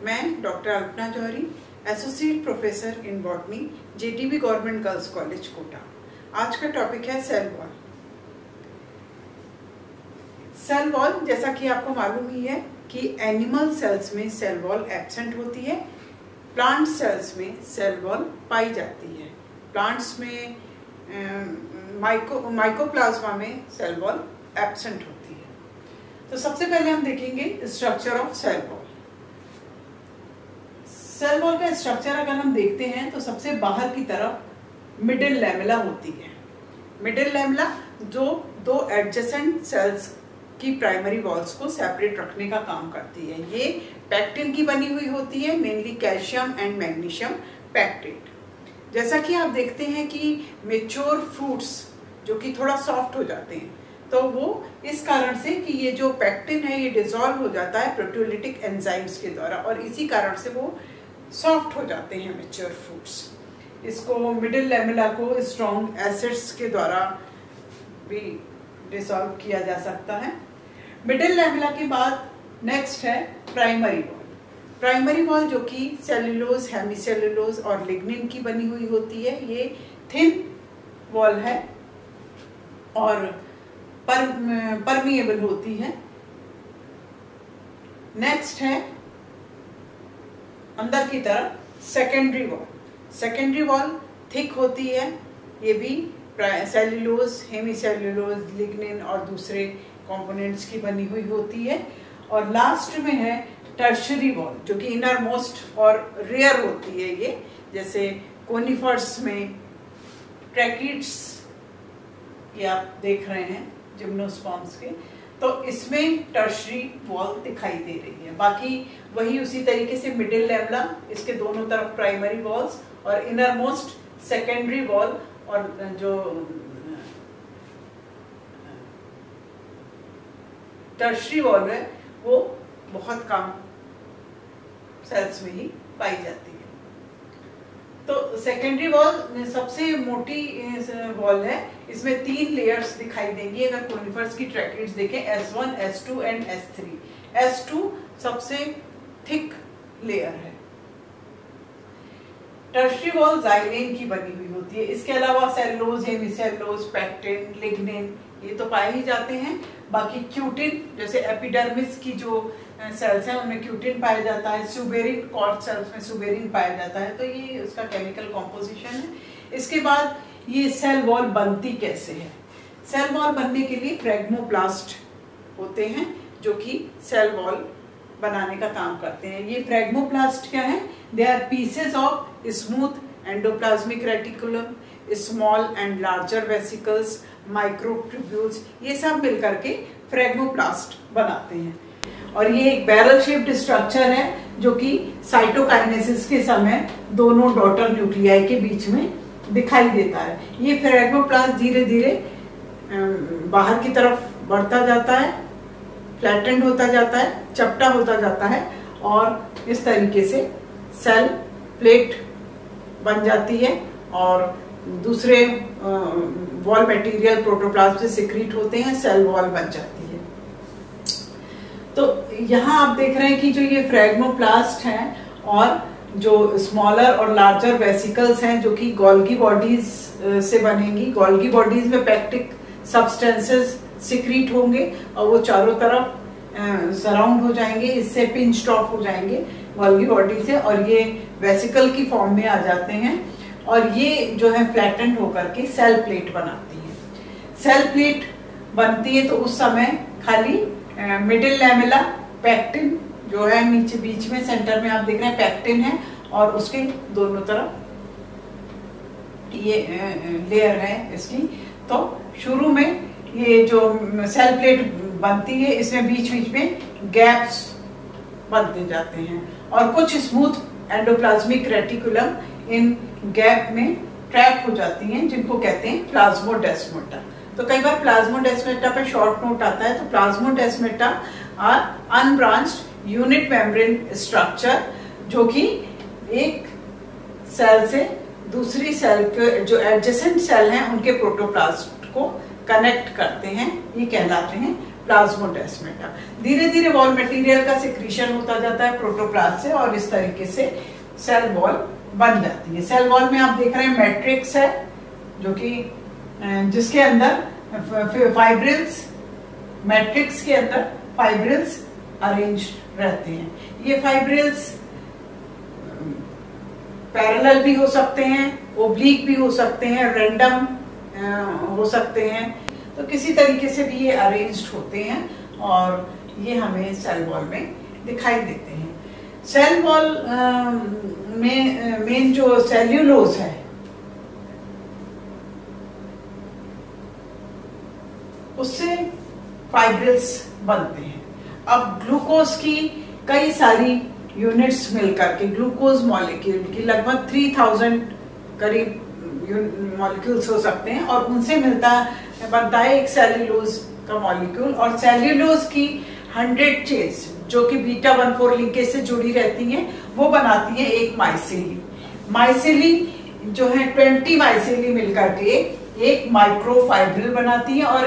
मैं doctor Alpana Johari, associate professor in botany, JTB government girls college Kota. आज का टॉपिक है सेल वॉल। सेल वॉल, जैसा कि आपको मालूम ही है कि एनिमल सेल्स में सेल वॉल एब्सेंट होती है, प्लांट सेल्स में सेल वॉल पाई जाती है। प्लांट्स में माइकोप्लाज्मा में सेल वॉल एब्सेंट होती है। तो सबसे पहले हम देखेंगे structure of cell wall. Cell wall का स्ट्रक्चर अगर हम देखते हैं तो सबसे बाहर की तरफ मिडिल लैमेला होती है। मिडिल लैमेला जो दो एडजेसेंट सेल्स की प्राइमरी वॉल्स को सेपरेट रखने का काम करती है। ये पैक्टिन की बनी हुई होती है, mainly calcium and magnesium pectate. जैसा कि आप देखते हैं कि मेच्योर फ्रूट्स जो कि थोड़ा सॉफ्ट हो जाते हैं, तो वो इस कारण से कि ये जो पैक्टिन है ये डिसॉल्व हो जाता है प्रोटियोलिटिक एंजाइम्स के द्वारा, और इसी कारण से वो सॉफ्ट हो जाते हैं मेच्योर फ्रूट्स। इसको मिडिल लैमेला को स्ट्रॉन्ग एसिड्स के द्वारा भी डिसॉल्व किया जा सकता है। मिडिल लैमेला के बाद नेक्स्ट है प्राइमरी वॉल। प्राइमरी वॉल जो कि सेल्यूलोज, हेमीसेल्यूलोज और लिग्निन की बनी हुई होती है। ये थिन वॉल है और परमिएबल होती है। नेक्स्ट है अंदर की तरफ secondary wall. Secondary wall thick होती है, ये भी सेल्यूलोज, हेमीसेल्यूलोज, लिग्निन और दूसरे कंपोनेंट्स की बनी हुई होती है। और लास्ट में है टर्शरी वॉल जो कि इनर मोस्ट और रेयर होती है। ये जैसे कोनिफर्स में ट्रैकिड्स ये आप देख रहे हैं जिम्नोस्पर्म्स के, तो इसमें टर्शरी वॉल दिखाई दे रही है। बाकी वही उसी तरीके से मिडिल लैमेला, इसके दोनों तरफ प्राइमरी वॉल्स और इनर मोस्ट सेकेंडरी वॉल, और जो टर्शरी वॉल है वो बहुत कम सेल्स में ही पाई जाती है। तो सेकेंडरी वॉल सबसे मोटी वॉल है, इसमें 3 लेयर्स दिखाई देंगी। अगर कोनिफर्स की ट्रैकिड्स देखें, S1, S2 and S3। S2 सबसे थिक लेयर है। टर्शरी वॉल जाइलेन की बनी हुई होती है। इसके अलावा सेल्यूलोज, हेमीसेल्यूलोज, पैक्टिन, लिग्निन ये तो पाए ही जाते हैं। बाकी क्यूटिन, जैसे एपिडर्मिस की जो सेल्स हैं उनमें क्यूटिन पाया जाता है। सुबेरिन, कॉर्ड सेल्स में सुबेरिन पाया जाता है। तो ये उसका केमिकल कॉम्पोजिशन है। इसके बाद ये सेल वॉल बनती कैसे है? सेल वॉल बनने के लिए फ्रेगमोप्लास्ट होते हैं जो कि सेल वॉल बनाने का काम करते हैं। ये फ्रेगमोप्लास्ट क्या है? They are pieces of smooth endoplasmic reticulum, small and larger vesicles, microtubules, ये सब मिलकर के फ्रेगमोप्लास्ट बनाते हैं। और ये एक बैरल शेप्ड स्ट्रक्चर है जो कि साइटोकाइनेसिस के समय दोनों डॉटर न्यूक्लियाई के बीच में दिखाई देता है। ये फ्रेगमोप्लास्ट धीरे धीरे बाहर की तरफ बढ़ता जाता है, फ्लैटेंड होता जाता है, चपटा होता जाता है, और इस तरीके से सेल प्लेट बन जाती है और दूसरे वॉल मटेरियल प्रोटोप्लाज्म से सिक्रीट होते हैं, सेल वॉल बन जाती है। तो यहाँ आप देख रहे हैं कि जो ये फ्रेगमोप्लास्ट हैं और जो स्मॉलर और लार्जर वेसिकल्स हैं जो कि गोल्गी बॉडीज से बनेंगी। गोल्गी बॉडीज में पैक्टिक सब्सटेंसेस सिक्रीट होंगे और वो चारों तरफ सराउंड हो जाएंगे, इससे पिंच्ड ऑफ हो जाएंगे गोल्गी बॉडी से, और ये वेसिकल की फॉर्म में आ जाते हैं। और ये जो है फ्लैटेंड होकर के सेल प्लेट बनाती है। सेल प्लेट बनती है तो उस समय खाली मिडिल लैमेला, पैक्टिन जो है नीचे बीच में सेंटर में आप देख रहे हैं पैक्टिन है, और उसके दोनों तरफ ये लेयर है इसकी। तो शुरू में ये जो सेल प्लेट बनती है इसमें बीच बीच में गैप्स बनते जाते हैं, और कुछ स्मूथ एंडोप्लाज्मिक रेटिकुलम इन गैप में ट्रैप हो जाती हैं, जिनको कहते हैं प्लाज्मोडेस्माटा। तो कई बार प्लाज्मोडेस्माटा पे शॉर्ट नोट आता है। तो plasmodesmata are unbranched unit membrane structure जो कि एक सेल से दूसरी सेल के जो एडजेसेंट सेल हैं उनके प्रोटोप्लास्ट को कनेक्ट करते हैं, ये कहलाते हैं प्लाज्मोडेस्माटा। धीरे धीरे वॉल मटेरियल का सिक्रीशन होता जाता है प्रोटोप्लास्ट से और इस तरीके से सेल वॉल बन जाती है। सेल वॉल में आप देख रहे हैं मैट्रिक्स है जो कि जिसके अंदर फाइब्रिल्स, मैट्रिक्स के अंदर फाइब्रिल्स अरेंज रहते हैं। ये फाइब्रिल्स पैरेलल भी हो सकते हैं, ओब्लिक भी हो सकते हैं, रैंडम हो सकते हैं, तो किसी तरीके से भी ये अरेंज्ड होते हैं और ये हमें सेल वॉल में दिखाई देते हैं। सेल वॉल में मेन जो सेल्यूलोज है उससे फाइब्रिल्स बनते हैं। अब ग्लूकोज की कई सारी यूनिट्स मिलकर के ग्लूकोज मॉलिक्यूल की लगभग 3000 करीब मॉलिक्यूल्स हो सकते हैं और उनसे बनता है एक सेल्यूलोज का मॉलिक्यूल। और सेल्यूलोज की 100 चेन्स जो कि β14 लिंकेज से जुड़ी रहती हैं वो बनाती है एक माइसेली। माइसेली जो है 20 माइसेली मिलकर के एक माइक्रोफाइब्रिल बनाती है और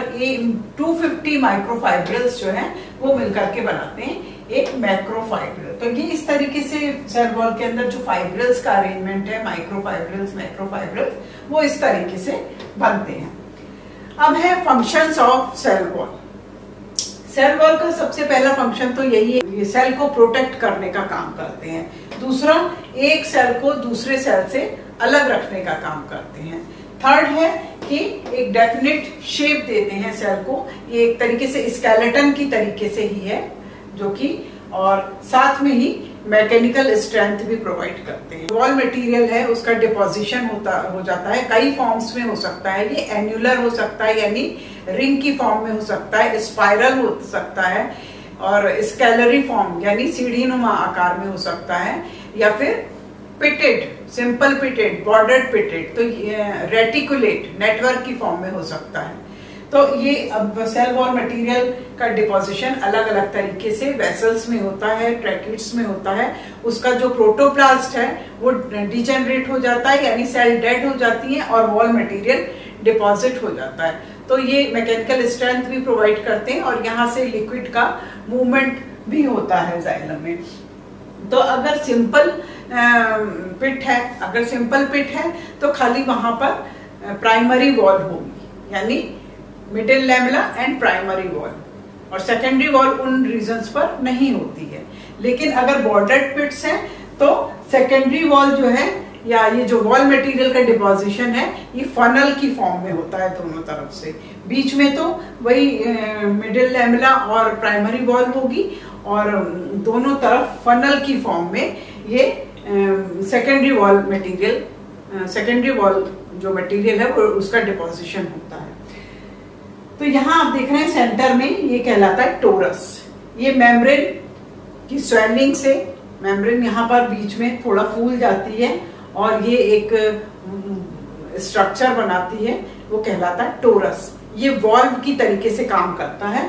250 माइक्रोफाइब्रिल्स जो है वो मिलकर के बनाते हैं एक मैक्रोफाइब्रिल। तो ये इस तरीके से सेल वॉल के अंदर जो फाइब्रिल्स का अरेंजमेंट है, माइक्रोफाइब्रिल्स, मैक्रोफाइब्रिल्स, वो इस तरीके से बनते हैं। अब है functions of cell wall. Cell wall का सबसे पहला फंक्शन तो यही है, ये सेल को प्रोटेक्ट करने का काम करते हैं। दूसरा, एक सेल को दूसरे सेल से अलग रखने का काम करते हैं। थर्ड है कि एक डेफिनेट शेप देते हैं सेल को, ये एक तरीके से स्केलेटन की तरीके से ही है जो कि, और साथ में ही मैकेनिकल स्ट्रेंथ भी प्रोवाइड करते हैं। वॉल मटेरियल है उसका डिपोजिशन हो जाता है, कई फॉर्म्स में हो सकता है। ये एन्युलर हो सकता है यानी रिंग की फॉर्म में हो सकता है, स्पाइरल हो सकता है, और स्केलरी फॉर्म यानी सीढ़ीनुमा आकार में हो सकता है, या फिर pitted, simple pitted, bordered pitted, तो रेटिकुलेट नेटवर्क की फॉर्म में हो सकता है। तो ये अब सेल वॉल मटेरियल का डिपोजिशन अलग अलग तरीके से वेसल्स में होता है, ट्रैकिड्स में होता है। उसका जो प्रोटोप्लास्ट है वो डिजेनरेट हो जाता है यानी सेल डेड हो जाती है और वॉल मटेरियल डिपॉजिट हो जाता है। तो ये मैकेनिकल स्ट्रेंथ भी प्रोवाइड करते हैं और यहाँ से लिक्विड का मूवमेंट भी होता है जाइलम में। तो अगर सिंपल पिट है तो खाली वहां पर प्राइमरी वॉल होगी यानी middle lamella and primary wall, और सेकेंडरी वॉल उन रीजंस पर नहीं होती है। लेकिन अगर बॉर्डर्ड पिट्स हैं तो सेकेंडरी वॉल जो है या ये जो वॉल मटेरियल का डिपोजिशन है ये फनल की फॉर्म में होता है दोनों तरफ से। बीच में तो वही मिडिल लैमेला और प्राइमरी वॉल होगी और दोनों तरफ फनल की फॉर्म में ये secondary wall material, secondary wall जो मटेरियल है वो उसका डिपोजिशन होता है। तो यहाँ आप देख रहे हैं सेंटर में ये कहलाता है टोरस। ये मेम्ब्रेन की स्वेलिंग से मेम्ब्रेन यहाँ पर बीच में थोड़ा फूल जाती है और ये एक स्ट्रक्चर बनाती है, वो कहलाता है टोरस। ये वॉल्व की तरीके से काम करता है।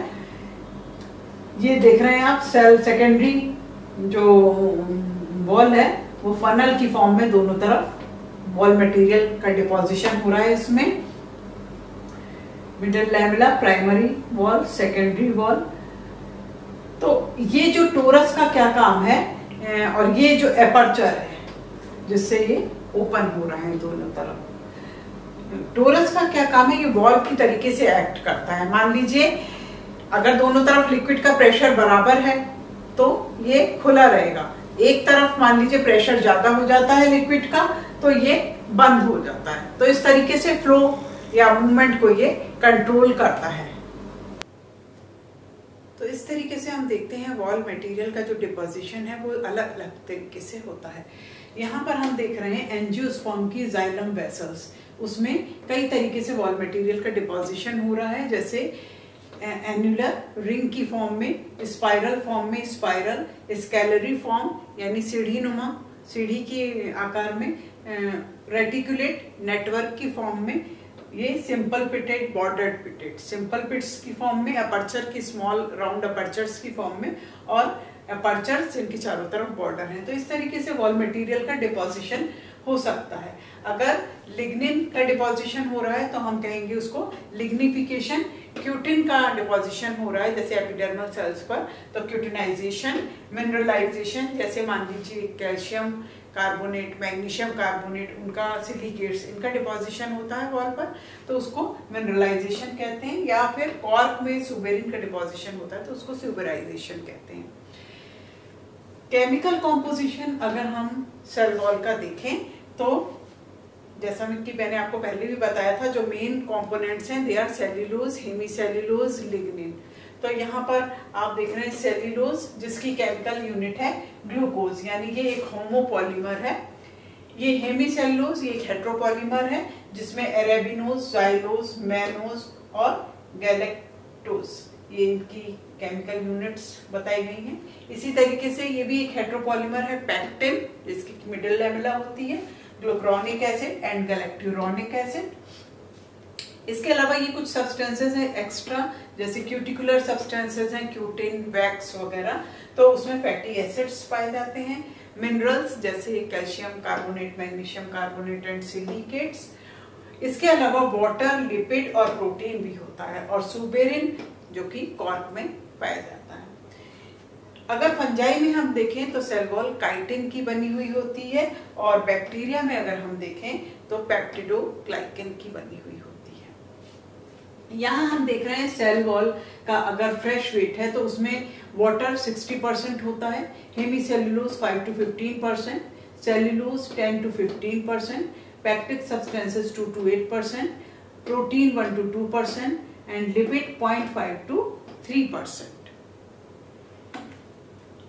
ये देख रहे हैं आप सेकेंडरी जो वॉल है वो फनल की फॉर्म में दोनों तरफ वॉल मटेरियल का डिपोजिशन हो रहा है। इसमें middle lamella, primary wall, secondary wall. तो ये जो टोरस का क्या काम है और ये जो एपर्चर है जिससे ये ओपन हो रहा है दोनों तरफ, टोरस का क्या काम है? ये वॉल्व की तरीके से एक्ट करता है। मान लीजिए अगर दोनों तरफ लिक्विड का प्रेशर बराबर है तो ये खुला रहेगा, एक तरफ मान लीजिए प्रेशर ज्यादा हो जाता है लिक्विड का तो ये बंद हो जाता है। तो इस तरीके से फ्लो या मूवमेंट को ये कंट्रोल करता है। तो इस तरीके से हम देखते हैं वॉल मटेरियल का जो डिपोजिशन है वो अलग अलग तरीके से होता है। यहाँ पर हम देख रहे हैं एंजियोस्पर्म की जाइलम वेसल्स, उसमें कई तरीके से वॉल मटेरियल का डिपोजिशन हो रहा है, जैसे एन्युलर रिंग की फॉर्म में, स्पाइरल फॉर्म में स्पाइरल, स्केलरी फॉर्म यानी सीढ़ीनुमा सीढ़ी के आकार में, रेटिकुलेट नेटवर्क की फॉर्म में, ये simple pitted, bordered pitted, simple pits की फॉर्म में, अपर्चर की स्मॉल राउंड अपर्चर्स की फॉर्म में, और अपर्चर्स जिनके चारों तरफ बॉर्डर हैं। तो इस तरीके से वॉल मटेरियल का डिपोजिशन हो सकता है। अगर लिग्निन का डिपोजिशन हो रहा है तो हम कहेंगे उसको लिग्निफिकेशन। क्यूटिन का डिपोजिशन हो रहा है जैसे एपिडर्मल सेल्स पर तो क्यूटिनाइजेशन। मिनरलाइजेशन जैसे मान लीजिए कैल्शियम कार्बोनेट, मैग्नीशियम कार्बोनेट, उनका सिलिकेट्स, इनका डिपोजिशन होता है वॉल पर तो उसको मिनरलाइजेशन कहते हैं। या फिर कॉर्क में सुबेरिन का डिपोजिशन होता है तो उसको सुबेराइजेशन कहते हैं। केमिकल कॉम्पोजिशन अगर हम सेल वॉल का देखें तो जैसा कि मैंने आपको पहले भी बताया था, जो मेन कंपोनेंट्स हैं they are cellulose, hemicellulose, lignin. तो यहाँ पर आप देख रहे हैं सेल्यूलोज जिसकी केमिकल यूनिट है ग्लूकोज, यानी ये एक होमोपॉलीमर है। ये हेमीसेल्यूलोज ये एक हेट्रोपॉलीमर है जिसमें एरेबिनोज, जाइलोज, मैनोज और गैलेक्टोज ये इनकी केमिकल यूनिट्स बताई गई हैं। इसी तरीके से ये भी एक हेट्रोपॉलीमर है पैक्टिन जिसकी मिडिल लेमेला होती है, ग्लूकुरोनिक एसिड एंड गैलेक्टुरोनिक एसिड। इसके अलावा ये कुछ सब्सटेंसेस हैं एक्स्ट्रा जैसे क्यूटिकुलर सब्सटेंसेस हैं, क्यूटिन, वैक्स वगैरह, तो उसमें फैटी एसिड्स पाए जाते हैं। मिनरल्स जैसे calcium carbonate, magnesium carbonate and silicates. इसके अलावा वाटर, लिपिड और प्रोटीन भी होता है और सुबेरिन जो कि कॉर्क में पाया जाता है। अगर फंजाई में हम देखें तो सेल वॉल काइटिन की बनी हुई होती है और बैक्टीरिया में अगर हम देखें तो पेप्टिडोग्लाइकन की बनी हुई होती है। यहाँ हम देख रहे हैं सेल वॉल का अगर फ्रेश वेट है तो उसमें वाटर 60% होता है, hemicellulose 5 to 15%, cellulose 10 to 15%, pectic substances 2 to 8%, protein 1 to 2% and lipid 0.5 to 3%।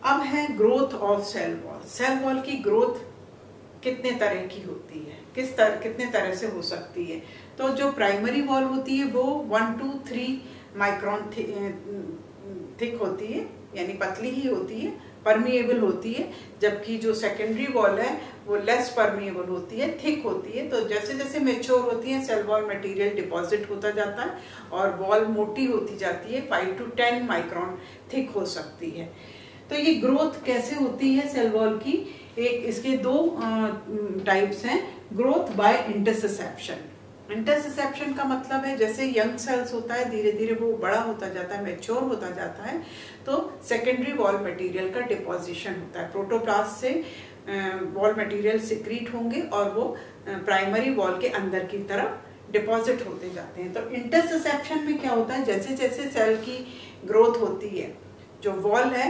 अब है growth of cell wall. Cell wall की ग्रोथ कितने तरह की होती है, कितने तरह से हो सकती है। तो जो प्राइमरी वॉल होती है वो 1 to 3 माइक्रोन थिक होती है, यानी पतली ही होती है, परमिएबल होती है। जबकि जो सेकेंडरी वॉल है वो लेस परमिएबल होती है, थिक होती है। तो जैसे जैसे मेच्योर होती है सेल वॉल मटेरियल डिपॉजिट होता जाता है और वॉल मोटी होती जाती है, 5 to 10 माइक्रोन थिक हो सकती है। तो ये ग्रोथ कैसे होती है सेल वॉल की, एक इसके दो टाइप्स हैं। Growth by interception. इंटरसेप्शन का मतलब है जैसे यंग सेल्स होता है धीरे धीरे वो बड़ा होता जाता है, मैच्योर होता जाता है, तो सेकेंडरी वॉल मटेरियल का डिपोजिशन होता है। प्रोटोप्लास्ट से वॉल मटेरियल सिक्रीट होंगे और वो प्राइमरी वॉल के अंदर की तरफ डिपॉजिट होते जाते हैं। तो इंटरसेप्शन में क्या होता है, जैसे जैसे सेल की ग्रोथ होती है जो वॉल है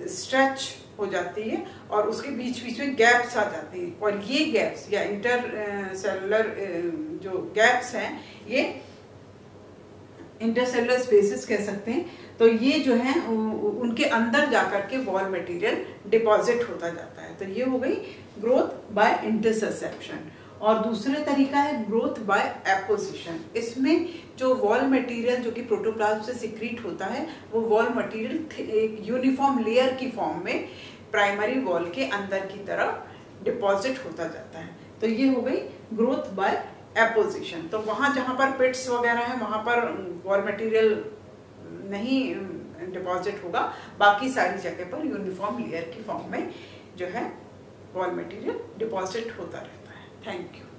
स्ट्रेच हो जाती है और उसके बीच बीच में गैप्स आ जाते हैं और ये गैप्स या इंटर सेलुलर जो गैप्स हैं ये इंटरसेलुलर स्पेसेस कह सकते हैं। तो ये जो है उनके अंदर जाकर के वॉल मटेरियल डिपॉजिट होता जाता है। तो ये हो गई ग्रोथ बाय इंटरसेप्शन। और दूसरा तरीका है ग्रोथ बाय एपोजिशन। इसमें जो वॉल मटेरियल जो कि प्रोटोप्लाज्म से सिक्रीट होता है वो वॉल मटेरियल एक यूनिफॉर्म लेयर की फॉर्म में प्राइमरी वॉल के अंदर की तरफ डिपॉजिट होता जाता है। तो ये हो गई ग्रोथ बाय एपोजिशन। तो वहां जहां पर पिट्स वगैरह है वहां पर वॉल मटेरियल नहीं डिपॉजिट होगा, बाकी सारी जगह पर यूनिफॉर्म लेयर की फॉर्म में जो है वॉल मटेरियल डिपॉजिट होता रहता है। Thank you.